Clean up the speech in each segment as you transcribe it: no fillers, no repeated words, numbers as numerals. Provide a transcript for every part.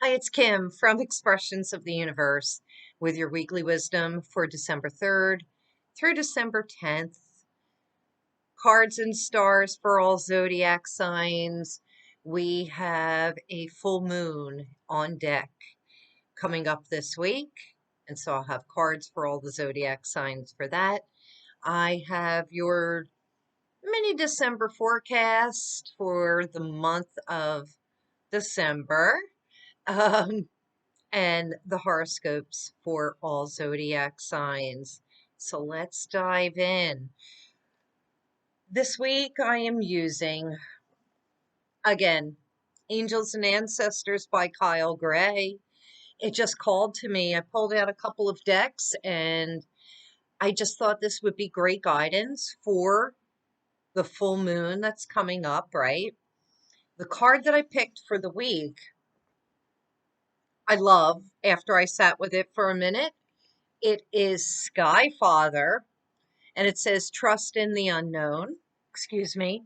Hi, it's Kim from Expressions of the Universe with your weekly wisdom for December 3rd through December 10th. Cards and stars for all zodiac signs. We have a full moon on deck coming up this week, and so I'll have cards for all the zodiac signs for that. I have your mini December forecast for the month of December. Um, and the horoscopes for all zodiac signs. So let's dive in. This week I am using, again, Angels and Ancestors by Kyle Gray. It just called to me. I pulled out a couple of decks and I just thought this would be great guidance for the full moon that's coming up, right? The card that I picked for the week, I love after I sat with it for a minute. It is Sky Father, and it says trust in the unknown. Excuse me.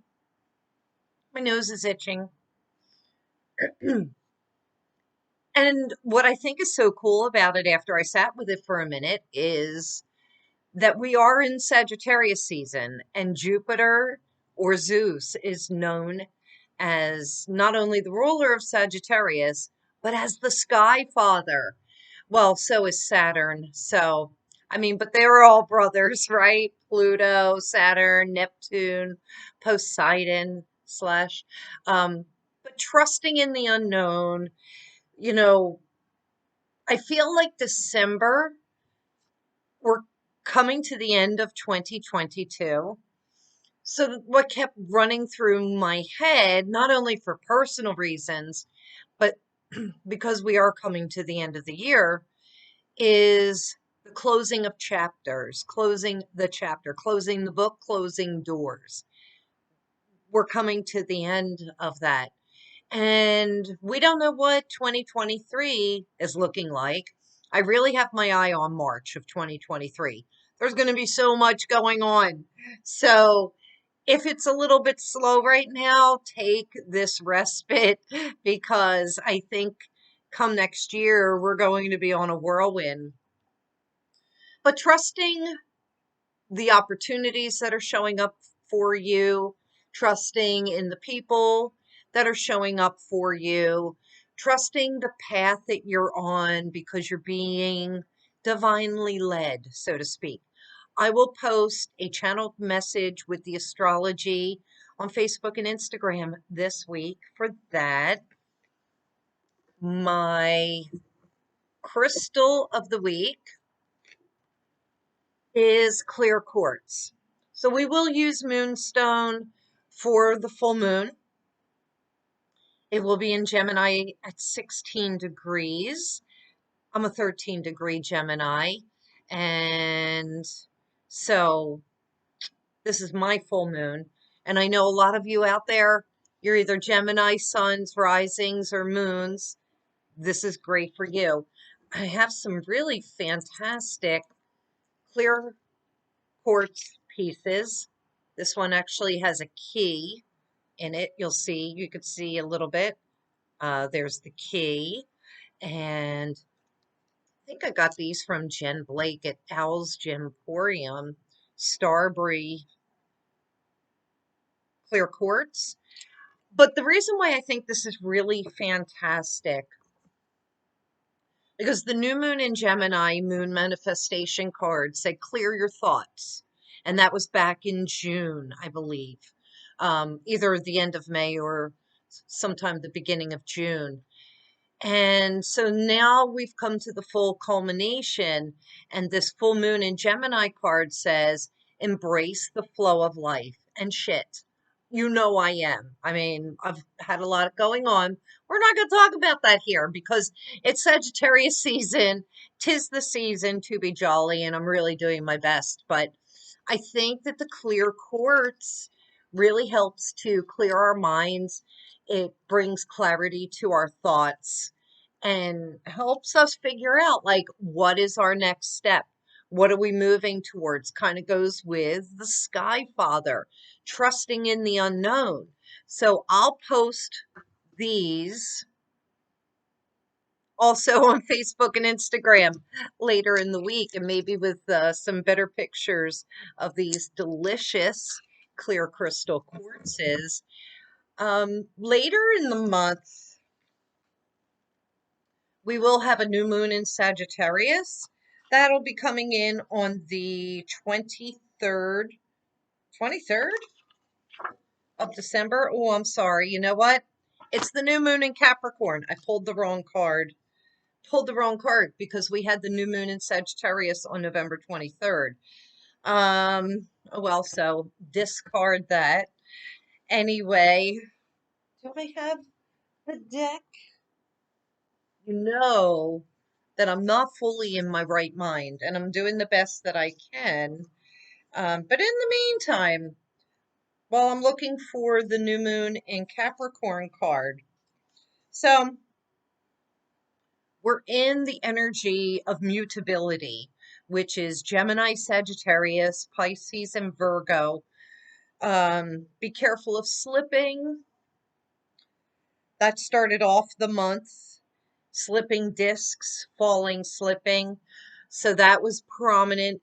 My nose is itching. And what I think is so cool about it after I sat with it for a minute is that we are in Sagittarius season, and Jupiter or Zeus is known as not only the ruler of Sagittarius, but as the Sky Father. Well, so is Saturn. So, I mean, but they were all brothers, right? Pluto, Saturn, Neptune, Poseidon slash. But trusting in the unknown, you know, I feel like December, we're coming to the end of 2022. So what kept running through my head, not only for personal reasons, but because we are coming to the end of the year, is the closing of chapters, closing the chapter, closing the book, closing doors. We're coming to the end of that. And we don't know what 2023 is looking like. I really have my eye on March of 2023. There's going to be so much going on. So if it's a little bit slow right now, take this respite because I think come next year, we're going to be on a whirlwind. But trusting the opportunities that are showing up for you, trusting in the people that are showing up for you, trusting the path that you're on because you're being divinely led, so to speak. I will post a channeled message with the astrology on Facebook and Instagram this week for that. My crystal of the week is clear quartz. So we will use moonstone for the full moon. It will be in Gemini at 16 degrees. I'm a 13-degree Gemini. And so this is my full moon. And I know a lot of you out there, you're either Gemini suns, risings, or moons. This is great for you. I have some really fantastic clear quartz pieces. This one actually has a key in it. You'll see, you could see a little bit. There's the key. And I think I got these from Jen Blake at Owl's Gemporium. Starberry clear quartz. But the reason why I think this is really fantastic, because the new moon in Gemini, moon manifestation card, said clear your thoughts. And that was back in June, I believe, either the end of May or sometime the beginning of June. And so now we've come to the full culmination, and this full moon in Gemini card says, embrace the flow of life. And shit, you know I am. I mean, I've had a lot going on. We're not going to talk about that here because it's Sagittarius season. 'Tis the season to be jolly, and I'm really doing my best. But I think that the clear quartz really helps to clear our minds. It brings clarity to our thoughts and helps us figure out like what is our next step, what are we moving towards. Kind of goes with the Sky Father, trusting in the unknown. So I'll post these also on Facebook and Instagram later in the week, and maybe with some better pictures of these delicious clear crystal quartzes. Later in the month, we will have a new moon in Sagittarius. That'll be coming in on the 23rd, 23rd of December. Oh, I'm sorry. You know what? It's the new moon in Capricorn. I pulled the wrong card. Pulled the wrong card because we had the new moon in Sagittarius on November 23rd. Oh well, so discard that. Anyway, do I have the deck? You know that I'm not fully in my right mind and I'm doing the best that I can. But in the meantime, while I'm looking for the new moon in Capricorn card, so we're in the energy of mutability, which is Gemini, Sagittarius, Pisces, and Virgo. Be careful of slipping. That started off the month. Slipping discs, falling, slipping. So that was prominent,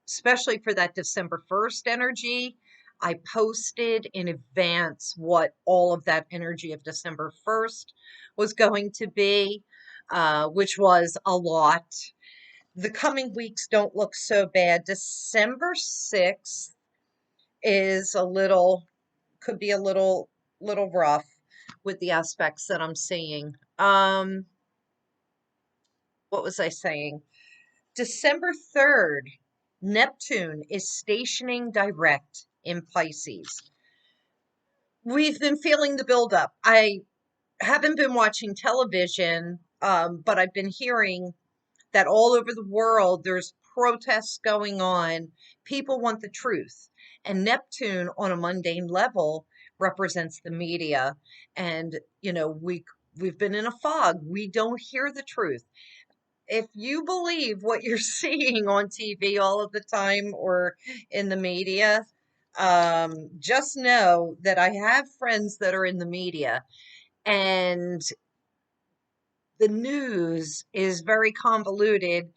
especially for that December 1st energy. I posted in advance what all of that energy of December 1st was going to be, which was a lot. The coming weeks don't look so bad. December 6th is could be a little rough with the aspects that I'm seeing. What was I saying? December 3rd, Neptune is stationing direct in Pisces. We've been feeling the buildup. I haven't been watching television, but I've been hearing that all over the world there's protests going on. People want the truth. And Neptune on a mundane level represents the media. And, we've been in a fog. We don't hear the truth. If you believe what you're seeing on TV all of the time or in the media, just know that I have friends that are in the media and the news is very convoluted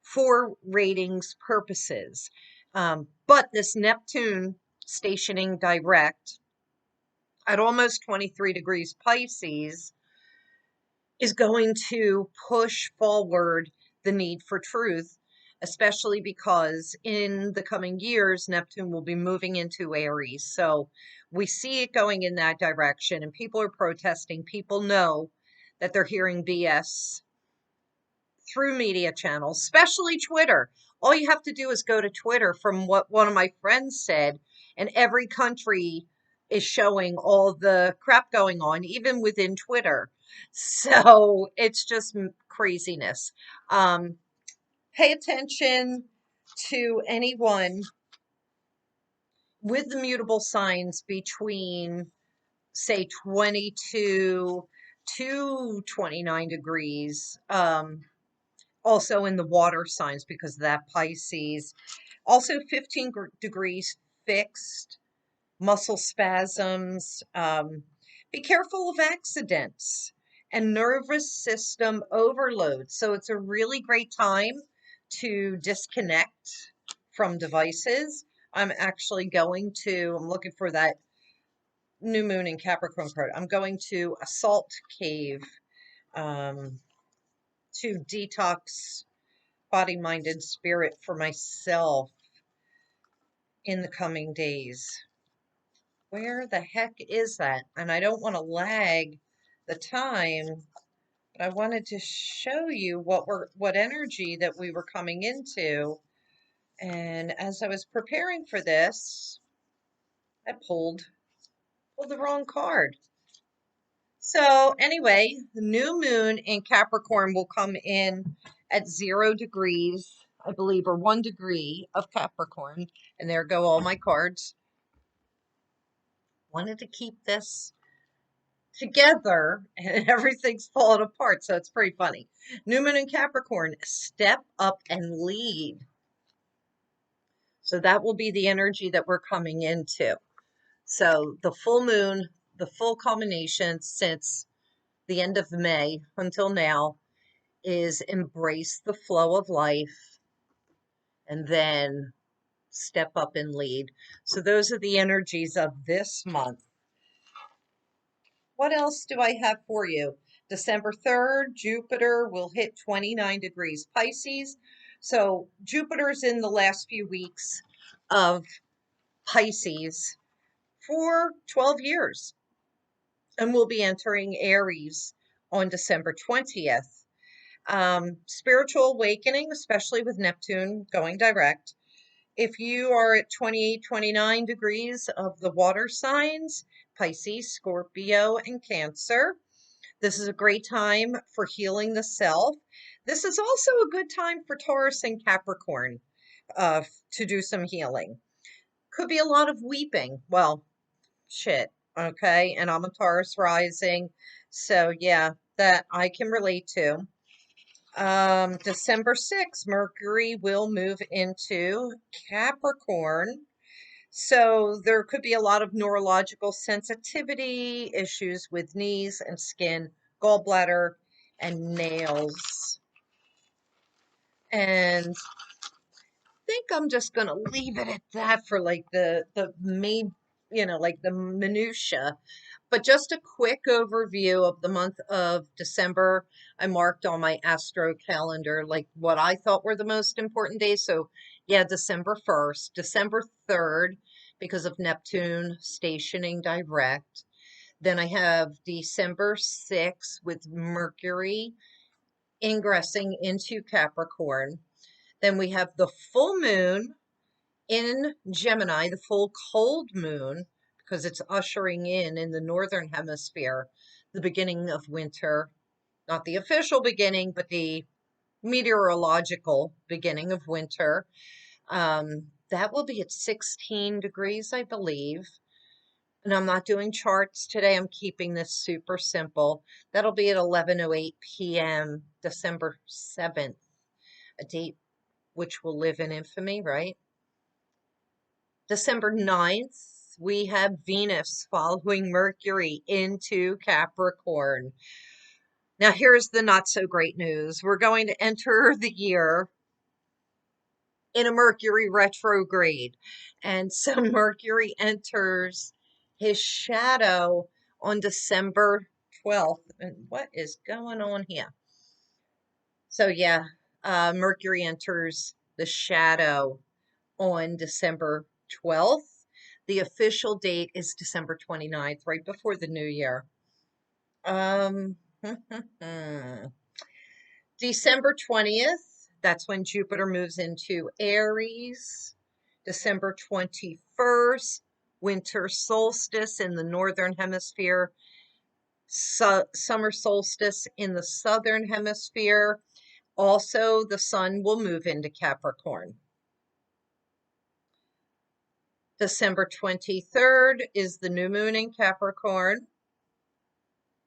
for ratings purposes. But this Neptune stationing direct at almost 23 degrees Pisces is going to push forward the need for truth, especially because in the coming years, Neptune will be moving into Aries. So we see it going in that direction, and people are protesting. People know that they're hearing BS through media channels, especially Twitter. All you have to do is go to Twitter, from what one of my friends said, and every country is showing all the crap going on, even within Twitter. So it's just craziness. Pay attention to anyone with the mutable signs between, say, 22 to 29 degrees. Also in the water signs because of that Pisces. Also 15 degrees fixed, muscle spasms. Be careful of accidents and nervous system overload. So it's a really great time to disconnect from devices. I'm looking for that new moon in Capricorn card. I'm going to a salt cave to detox body, mind, and spirit for myself in the coming days. Where the heck is that? And I don't want to lag the time, but I wanted to show you what energy that we were coming into. And as I was preparing for this, I pulled the wrong card. So anyway, the new moon in Capricorn will come in at 0 degrees, I believe, or 1 degree of Capricorn. And there go all my cards. Wanted to keep this together and everything's falling apart. So it's pretty funny. New moon in Capricorn, step up and lead. So that will be the energy that we're coming into. So the full moon, the full culmination since the end of May until now, is embrace the flow of life and then step up and lead. So those are the energies of this month. What else do I have for you? December 3rd, Jupiter will hit 29 degrees Pisces. So Jupiter's in the last few weeks of Pisces for 12 years and will be entering Aries on December 20th. Spiritual awakening, especially with Neptune going direct. If you are at 28, 29 degrees of the water signs, Pisces, Scorpio, and Cancer, this is a great time for healing the self. This is also a good time for Taurus and Capricorn to do some healing. Could be a lot of weeping. Well, shit, okay? And I'm a Taurus rising, so yeah, that I can relate to. December 6th, Mercury will move into Capricorn. So there could be a lot of neurological sensitivity, issues with knees and skin, gallbladder, and nails. And I think I'm just going to leave it at that for like the main, like the minutia. But just a quick overview of the month of December. I marked on my astro calendar like what I thought were the most important days. So yeah, December 1st, December 3rd, because of Neptune stationing direct. Then I have December 6th with Mercury ingressing into Capricorn. Then we have the full moon in Gemini, the full cold moon, because it's ushering in the northern hemisphere, the beginning of winter, not the official beginning, but the meteorological beginning of winter. That will be at 16 degrees, I believe. And I'm not doing charts today. I'm keeping this super simple. That'll be at 11:08 p.m., December 7th, a date which will live in infamy, right? December 9th, we have Venus following Mercury into Capricorn. Now, here's the not so great news. We're going to enter the year in a Mercury retrograde. And so Mercury enters his shadow on December 12th. And what is going on here? So, yeah, Mercury enters the shadow on December 12th. The official date is December 29th, right before the new year. December 20th, that's when Jupiter moves into Aries. December 21st, winter solstice in the northern hemisphere, summer solstice in the southern hemisphere. Also, the sun will move into Capricorn. December 23rd is the new moon in Capricorn.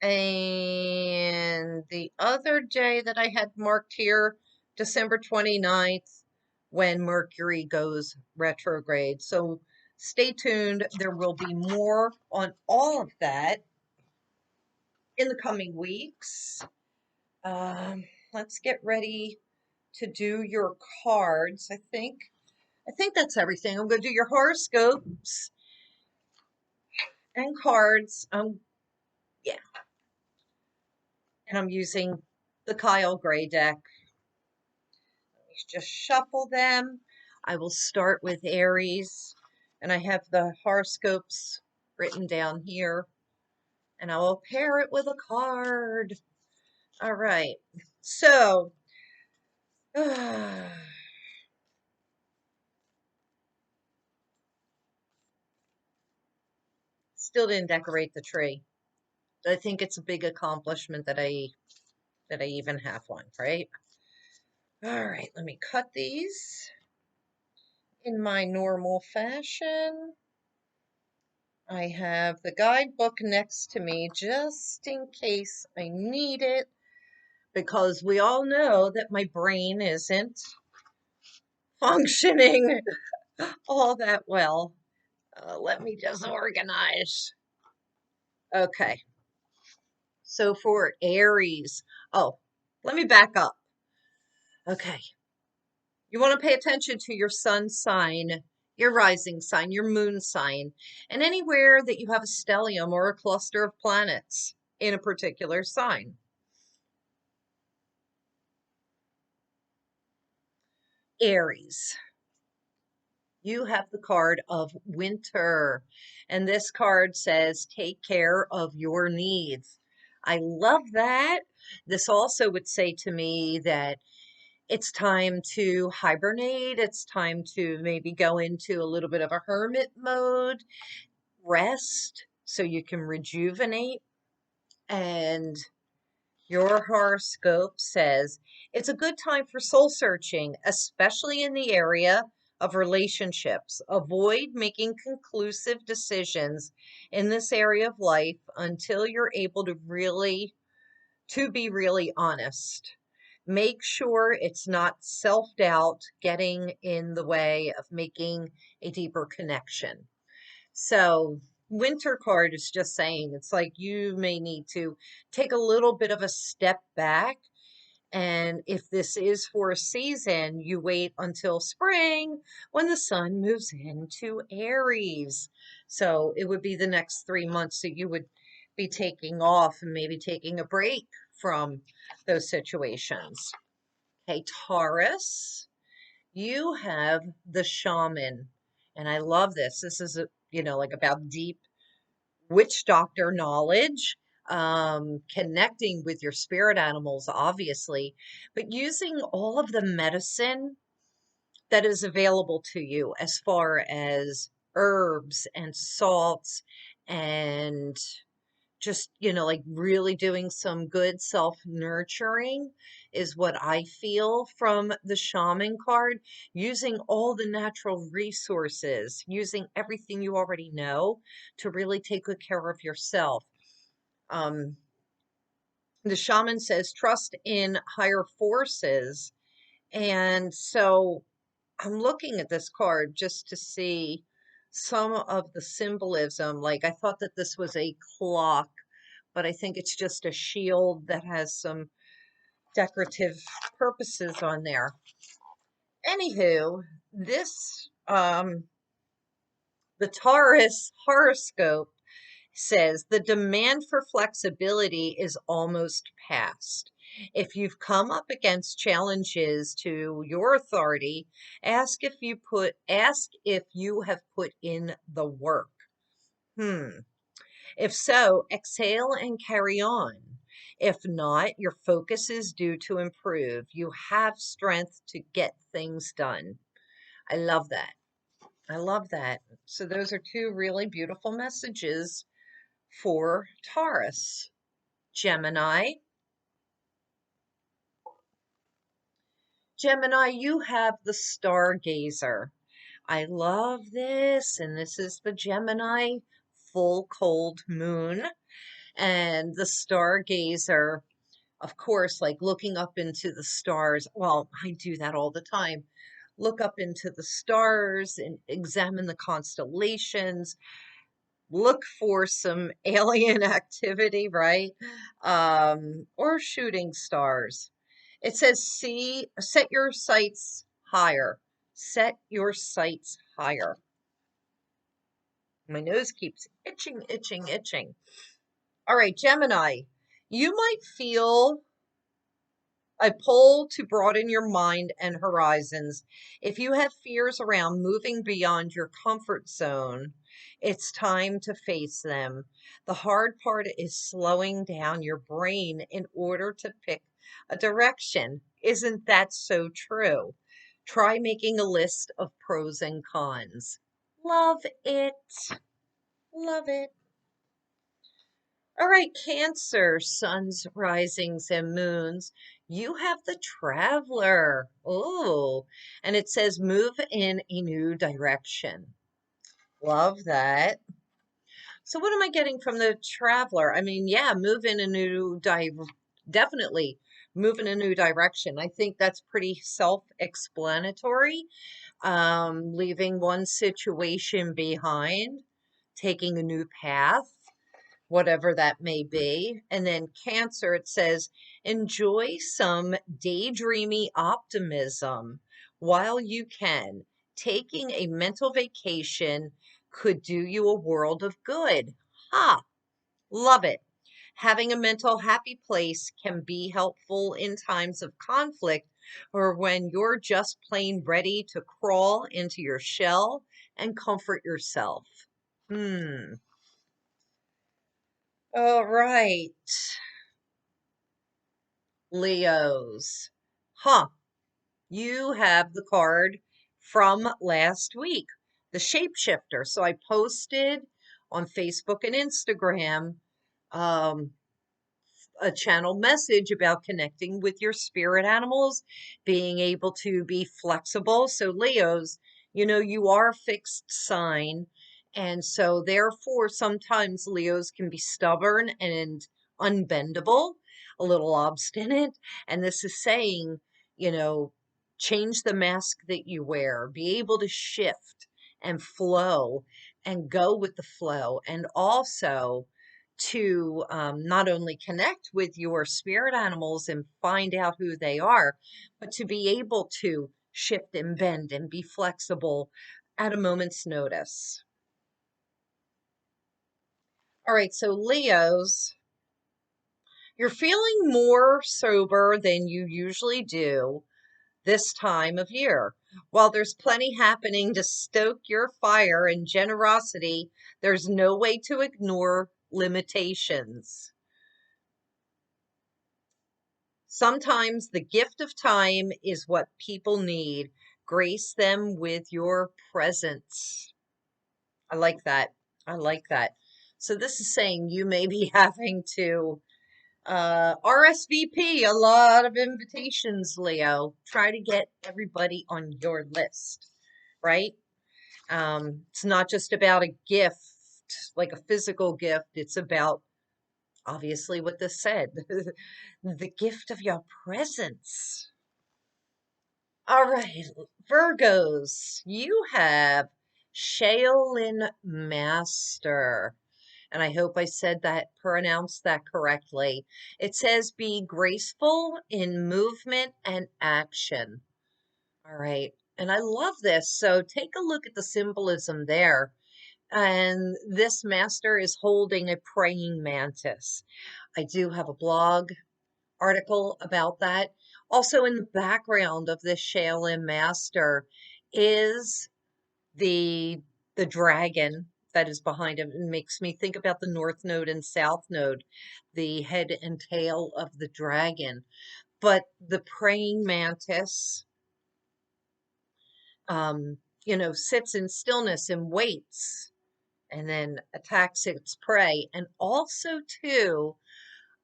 And the other day that I had marked here, December 29th, when Mercury goes retrograde. So stay tuned. There will be more on all of that in the coming weeks. Let's get ready to do your cards. I think that's everything. I'm going to do your horoscopes and cards. Yeah, and I'm using the Kyle Gray deck. Let me just shuffle them. I will start with Aries, and I have the horoscopes written down here, and I will pair it with a card. All right, so still didn't decorate the tree. I think it's a big accomplishment that I even have one, right? All right, let me cut these in my normal fashion. I have the guidebook next to me just in case I need it, because we all know that my brain isn't functioning all that well. Let me just organize. Okay, so for Aries, oh, let me back up. Okay. You want to pay attention to your sun sign, your rising sign, your moon sign, and anywhere that you have a stellium or a cluster of planets in a particular sign. Aries, you have the card of winter, and this card says take care of your needs. I love that. This also would say to me that it's time to hibernate. It's time to maybe go into a little bit of a hermit mode, rest so you can rejuvenate. And your horoscope says it's a good time for soul searching, especially in the area of relationships. Avoid making conclusive decisions in this area of life until you're able to be really honest. Make sure it's not self-doubt getting in the way of making a deeper connection. So, winter card is just saying it's like you may need to take a little bit of a step back. And if this is for a season, you wait until spring when the sun moves into Aries. So, it would be the next 3 months that you would be taking off and maybe taking a break from those situations. Okay, Taurus, you have the shaman. And I love this. This is, like about deep witch doctor knowledge, connecting with your spirit animals, obviously, but using all of the medicine that is available to you as far as herbs and salts and just, like really doing some good self nurturing is what I feel from the shaman card. Using all the natural resources, using everything you already know to really take good care of yourself. Um, the shaman says trust in higher forces. And so I'm looking at this card just to see some of the symbolism. Like I thought that this was a clock, but I think it's just a shield that has some decorative purposes on there. Anywho, the Taurus horoscope says the demand for flexibility is almost past. If you've come up against challenges to your authority, ask if you have put in the work. If so, exhale and carry on. If not, your focus is due to improve. You have strength to get things done. I love that. I love that. So those are two really beautiful messages for Taurus. Gemini. Gemini, you have the stargazer. I love this. And this is the Gemini full cold moon. And the stargazer, of course, like looking up into the stars. Well, I do that all the time. Look up into the stars and examine the constellations, look for some alien activity, right? Or shooting stars. It says, set your sights higher. Set your sights higher. My nose keeps itching, itching, itching. All right, Gemini, you might feel a pull to broaden your mind and horizons. If you have fears around moving beyond your comfort zone, it's time to face them. The hard part is slowing down your brain in order to pick a direction. Isn't that so true? Try making a list of pros and cons. Love it. Love it. All right, Cancer, suns, risings, and moons. You have the Traveler. Oh, and it says move in a new direction. Love that. So what am I getting from the Traveler? I mean, yeah, move in a definitely move in a new direction. I think that's pretty self-explanatory. Leaving one situation behind, taking a new path. whatever that may be. And then Cancer, it says, enjoy some daydreamy optimism while you can. Taking a mental vacation could do you a world of good. Ha! Love it. Having a mental happy place can be helpful in times of conflict or when you're just plain ready to crawl into your shell and comfort yourself. All right, Leos. Huh. You have the card from last week, the shapeshifter. So I posted on Facebook and Instagram um, a channel message about connecting with your spirit animals, being able to be flexible. So, Leos, you are a fixed sign. And so, therefore, sometimes Leos can be stubborn and unbendable, a little obstinate. And this is saying, you know, change the mask that you wear, be able to shift and flow and go with the flow. And also, to not only connect with your spirit animals and find out who they are, but to be able to shift and bend and be flexible at a moment's notice. All right, so Leos, you're feeling more sober than you usually do this time of year. While there's plenty happening to stoke your fire and generosity, there's no way to ignore limitations. Sometimes the gift of time is what people need. Grace them with your presence. I like that. I like that. So this is saying you may be having to RSVP a lot of invitations, Leo. Try to get everybody on your list, right? It's not just about a gift, like a physical gift. It's about obviously what this said, the gift of your presence. All right, Virgos, you have Shaolin Master. And I hope I said that, pronounced that correctly. It says be graceful in movement and action. All right. And I love this. So take a look at the symbolism there. And this master is holding a praying mantis. I do have a blog article about that. Also, in the background of this Shaolin master is the the dragon that is behind him. It makes me think about the North Node and South Node, the head and tail of the dragon. But the praying mantis, um, sits in stillness and waits, and then attacks its prey. And also, too,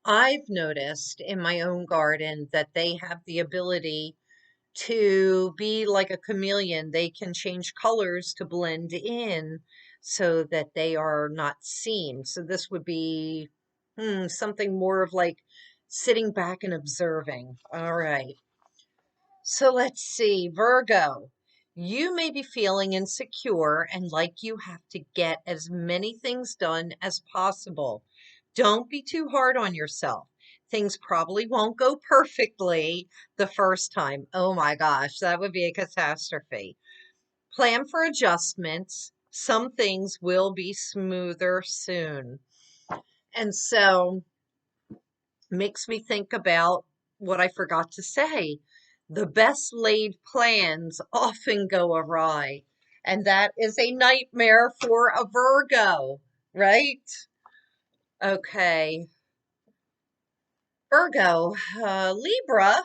I've noticed in my own garden that they have the ability to be like a chameleon. They can change colors to blend in so that they are not seen. So this would be something more of like sitting back and observing. All right. So let's see, Virgo, you may be feeling insecure and like you have to get as many things done as possible. Don't be too hard on yourself. Things probably won't go perfectly the first time. Oh my gosh, that would be a catastrophe. Plan for adjustments. Some things will be smoother soon. And so makes me think about what I forgot to say. The best laid plans often go awry, and that is a nightmare for a Virgo, right? Okay, Virgo, Libra.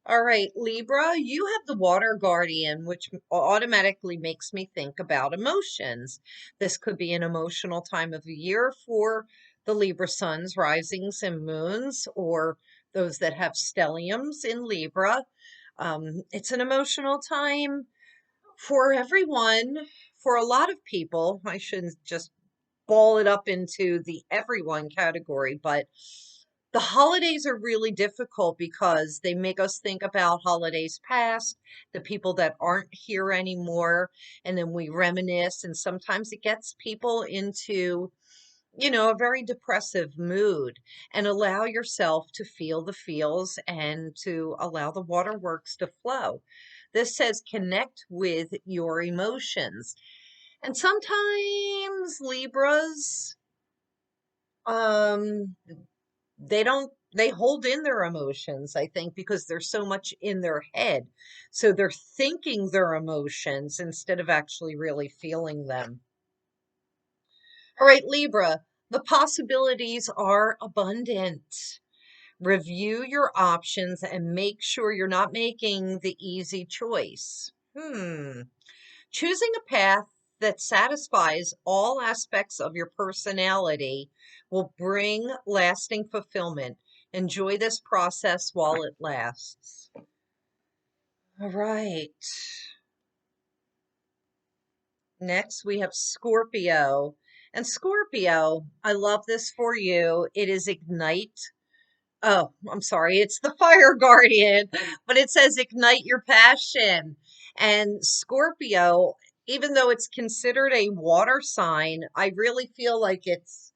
All right, Libra, you have the water guardian, which automatically makes me think about emotions. This could be an emotional time of the year for the Libra suns, risings, and moons, or those that have stelliums in Libra. It's an emotional time for everyone, for a lot of people. I shouldn't just ball it up into the everyone category, but the holidays are really difficult because they make us think about holidays past, the people that aren't here anymore, and then we reminisce, and sometimes it gets people into a very depressive mood, and allow yourself to feel the feels and to allow the waterworks to flow. This says connect with your emotions. And sometimes Libras, um, they hold in their emotions, I think, because they're so much in their head. So they're thinking their emotions instead of actually really feeling them. All right, Libra, the possibilities are abundant. Review your options and make sure you're not making the easy choice. Choosing a path that satisfies all aspects of your personality will bring lasting fulfillment. Enjoy this process while it lasts. All right. Next, we have Scorpio. And Scorpio, I love this for you. It is Ignite. Oh, I'm sorry. It's the Fire Guardian, but it says Ignite your passion. And Scorpio, even though it's considered a water sign, I really feel like it's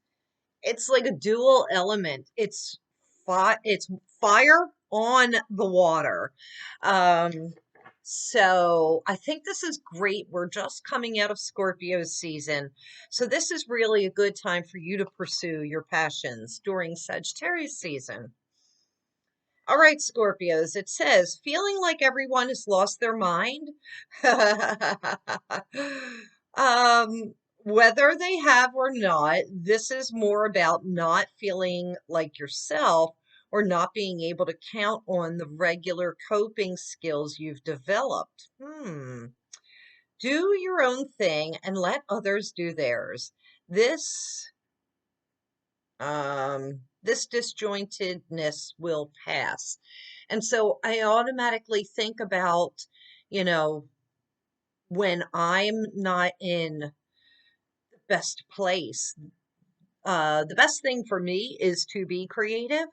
like a dual element. It's fire on the water. Um, so I think this is great. We're just coming out of Scorpio season. So this is really a good time for you to pursue your passions during Sagittarius season. All right, Scorpios, it says, feeling like everyone has lost their mind. Whether they have or not, this is more about not feeling like yourself or not being able to count on the regular coping skills you've developed. Do your own thing and let others do theirs. This disjointedness will pass. And so I automatically think about, you know, when I'm not in the best place, the best thing for me is to be creative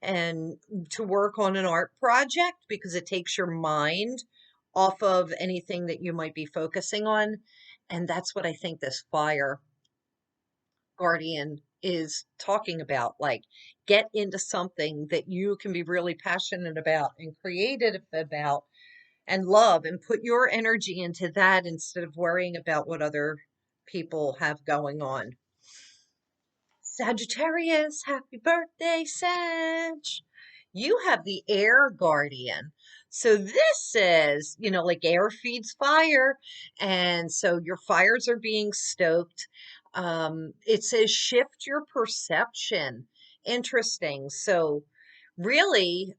and to work on an art project because it takes your mind off of anything that you might be focusing on. And that's what I think this fire guardian is talking about. Like, get into something that you can be really passionate about and creative about and love, and put your energy into that instead of worrying about what other people have going on. Sagittarius, happy birthday, Sag. You have the air guardian. So this says, like air feeds fire. And so your fires are being stoked. It says shift your perception. Interesting. So really,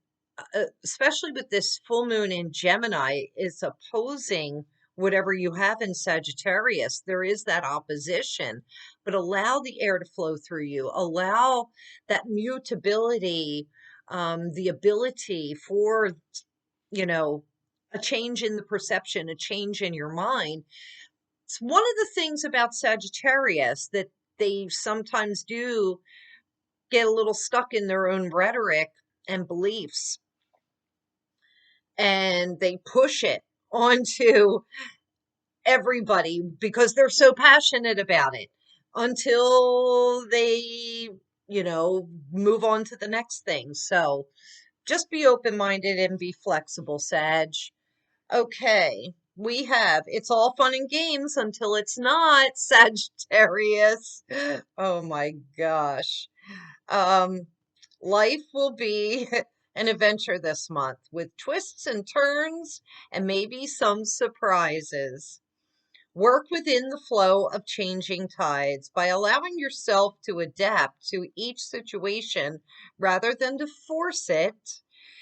especially with this full moon in Gemini, is opposing whatever you have in Sagittarius. There is that opposition, but allow the air to flow through you. Allow that mutability, the ability for, you know, a change in the perception, a change in your mind. It's one of the things about Sagittarius that they sometimes do get a little stuck in their own rhetoric and beliefs, and they push it onto everybody because they're so passionate about it until they, move on to the next thing. So just be open-minded and be flexible, Sag. Okay, we have it's all fun and games until it's not, Sagittarius. Oh my gosh. Um, Life will be an adventure this month with twists and turns and maybe some surprises. Work within the flow of changing tides by allowing yourself to adapt to each situation rather than to force it.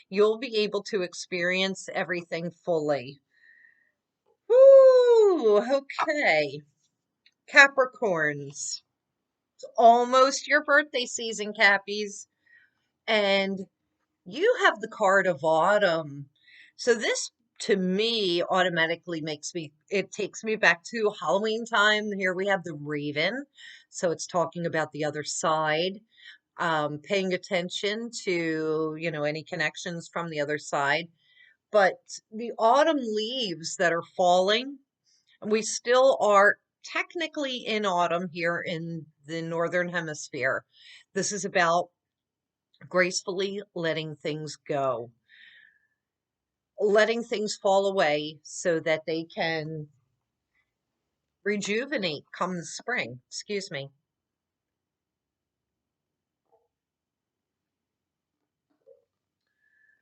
You'll be able to experience everything fully. Woo! Okay. Capricorns. It's almost your birthday season, Cappies. And you have the card of autumn. So this to me automatically it takes me back to Halloween time. Here we have the raven. So it's talking about the other side, paying attention to, any connections from the other side. But the autumn leaves that are falling, we still are technically in autumn here in the Northern Hemisphere. This is about gracefully letting things go, letting things fall away so that they can rejuvenate come the spring. Excuse me.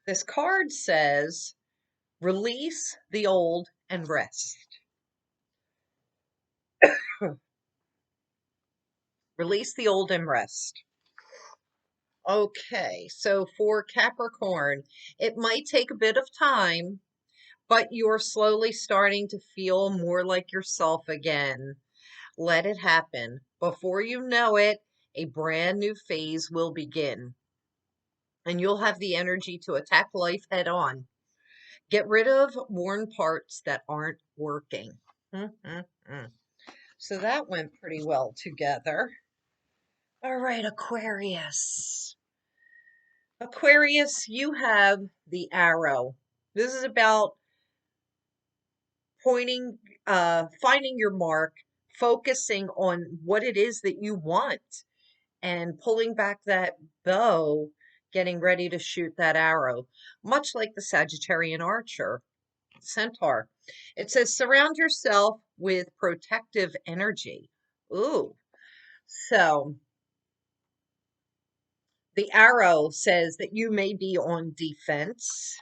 This card says, release the old and rest. Release the old and rest. Okay, so for Capricorn, it might take a bit of time, but you're slowly starting to feel more like yourself again. Let it happen. Before you know it, a brand new phase will begin, and you'll have the energy to attack life head on. Get rid of worn parts that aren't working. So that went pretty well together. All right, Aquarius. Aquarius, you have the arrow. This is about pointing, finding your mark, focusing on what it is that you want, and pulling back that bow, getting ready to shoot that arrow, much like the Sagittarian archer, centaur. It says, surround yourself with protective energy. Ooh. So the arrow says that you may be on defense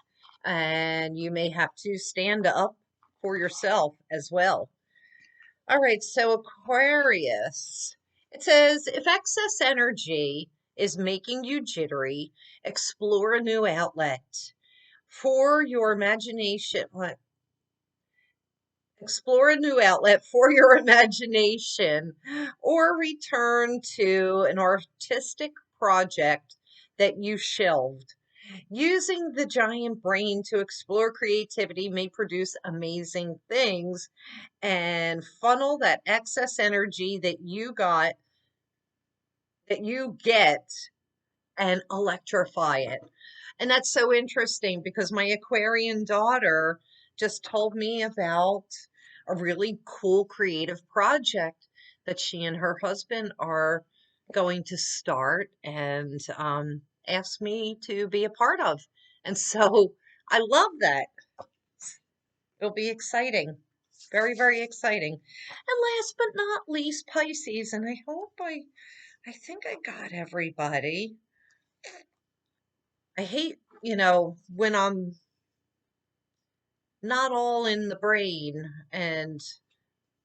and you may have to stand up for yourself as well. All right, so Aquarius, it says, if excess energy is making you jittery, explore a new outlet for your imagination. What? Explore a new outlet for your imagination or return to an artistic project that you shelved. Using the giant brain to explore creativity may produce amazing things and funnel that excess energy that you get and electrify it. And that's so interesting because my Aquarian daughter just told me about a really cool creative project that she and her husband are going to start and asked me to be a part of. And so I love that. It'll be exciting. Very, very exciting. And last but not least, Pisces. And I think I got everybody. I hate, when I'm not all in the brain, and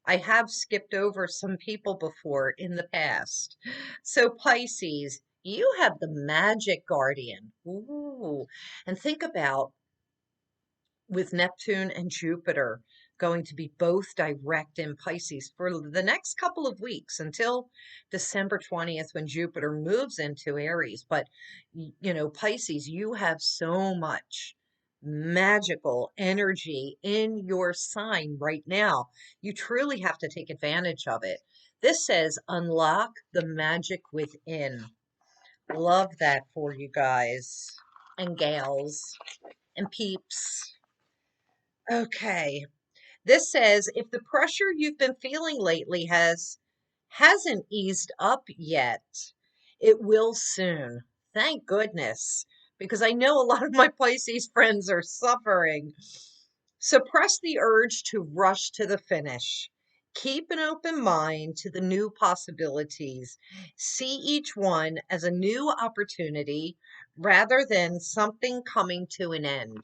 I have skipped over some people before in the past. So Pisces, you have the magic guardian. Ooh. And think about with Neptune and Jupiter going to be both direct in Pisces for the next couple of weeks until December 20th when Jupiter moves into Aries. But, Pisces, you have so much magical energy in your sign right now. You truly have to take advantage of it. This says, unlock the magic within. Love that for you guys and gals and peeps. Okay. This says if the pressure you've been feeling lately hasn't eased up yet, it will soon. Thank goodness, because I know a lot of my Pisces friends are suffering. Suppress the urge to rush to the finish. Keep an open mind to the new possibilities. See each one as a new opportunity rather than something coming to an end.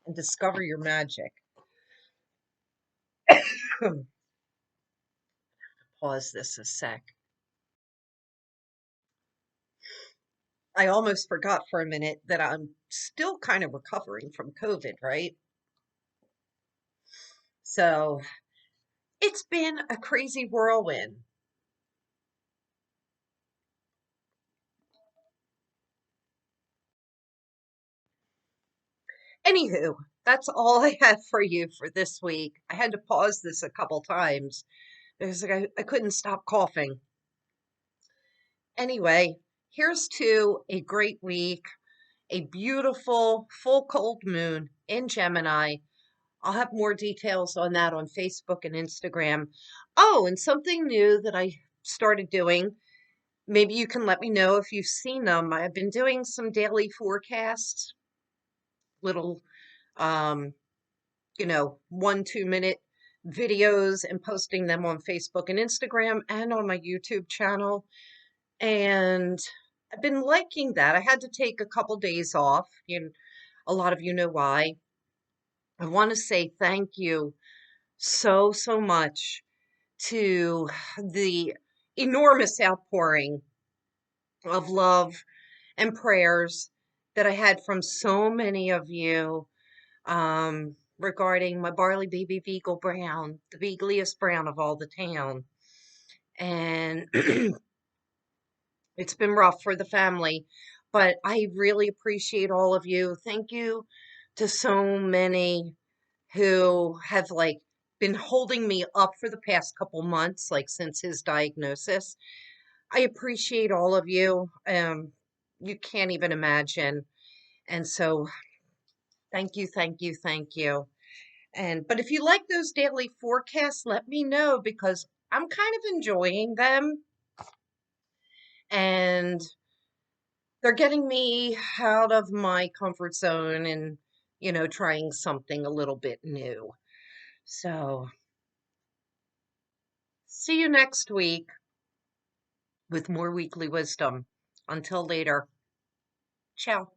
And discover your magic. Pause this a sec. I almost forgot for a minute that I'm still kind of recovering from COVID, right? So it's been a crazy whirlwind. Anywho, that's all I had for you for this week. I had to pause this a couple times because I couldn't stop coughing. Anyway, here's to a great week, a beautiful full cold moon in Gemini. I'll have more details on that on Facebook and Instagram. Oh, and something new that I started doing. Maybe you can let me know if you've seen them. I've been doing some daily forecasts, little, um, 1, 2 minute videos and posting them on Facebook and Instagram and on my YouTube channel. And I've been liking that. I had to take a couple days off. A lot of you know why. I want to say thank you so, so much to the enormous outpouring of love and prayers that I had from so many of you regarding my Barley Baby Beagle Brown, the beagliest brown of all the town. And it's been rough for the family, but I really appreciate all of you. Thank you to so many who have been holding me up for the past couple months, like since his diagnosis. I appreciate all of you. You can't even imagine. And so thank you, thank you, thank you. But if you like those daily forecasts, let me know because I'm kind of enjoying them and they're getting me out of my comfort zone and, trying something a little bit new. So, see you next week with more weekly wisdom. Until later, ciao.